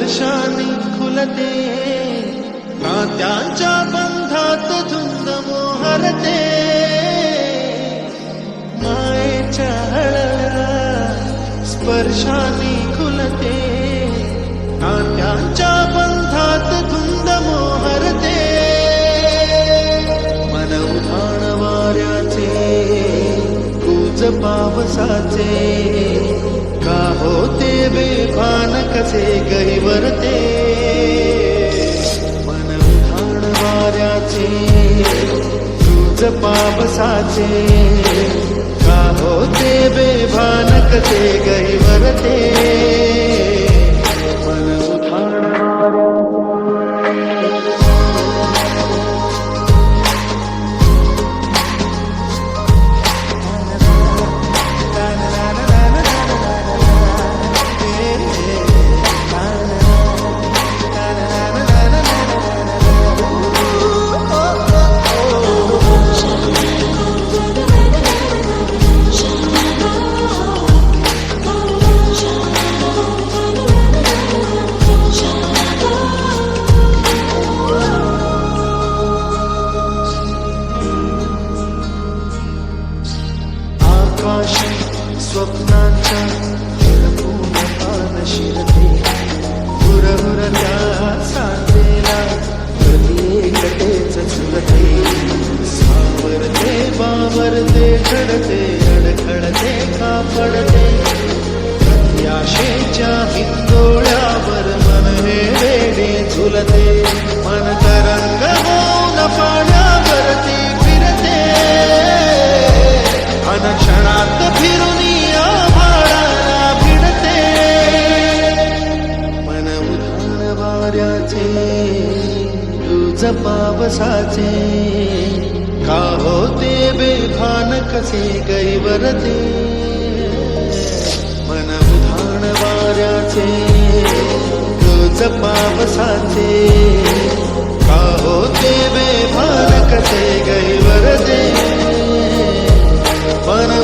स्पर्शाने खुलते, नात्यांच्या बंधात धुंद मोहरते, मायेच्या हळहळा स्पर्शाने खुलते, नात्यांच्या बंधात धुंद मोहरते, मन उधाण वाऱ्याचे गुज पावसाचे, का होते बेभान कसे गहिवरते, मन उधाण वाऱ्याचे गुज पावसाचे, का होते बेभान कसे गहिवरते, मन उधाण स्वप्नांच्या पान शिरते, हुरहुरत्या सांगेला कधी एकटेच झुलते, सावरते बावरते घडते अडखळते का पडते, प्रत्याशेच्या हिंदोळ्यावर मन हे वेडे झुलते, मन तरंग होऊन पाण्यावरती फिरते, अनक्षणात फिरून आभाळाला भिडते, मन उधाण वाऱ्याचे गुज पावसाचे, का होते बेभान कसे गहिवरते, मन उधाण वाऱ्याचे गुज पावसाचे, का होते बेभान कसे गहिवरते, मन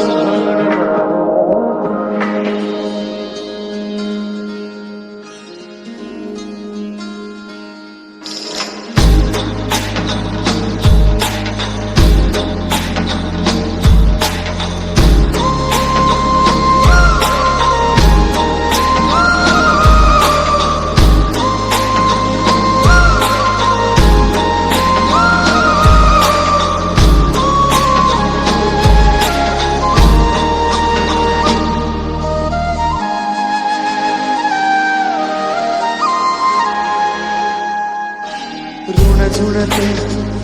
झुणते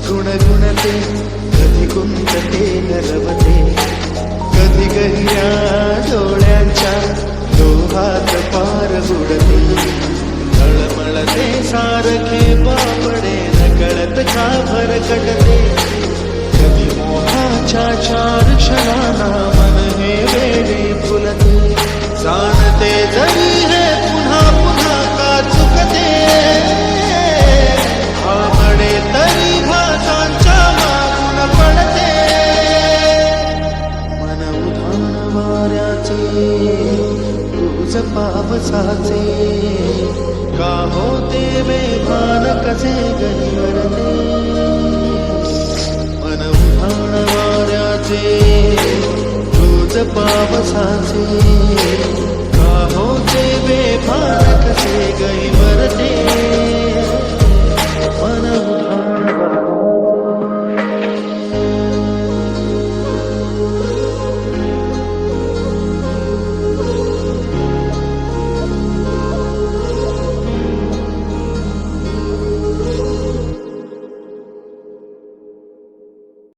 गुणगुणते, कधी कुंतते नरवते, कधी गहिया डोळ्यांच्या लोहात पार बुडते, तळमळते सारखे बापडे नकळत का भरकटते, कधी मोहाच्या चार क्षणांना मन हे वेडे फुलते, जाणते जरी हे पुन्हा पुन्हा का चुकते, तरी भाषांच्या मागून पडते, मन उधाण वाऱ्याचे गुज पावसाचे, का होते बेभान कसे गहिवरते, मन उधाण वाऱ्याचे गुज पावसाचे,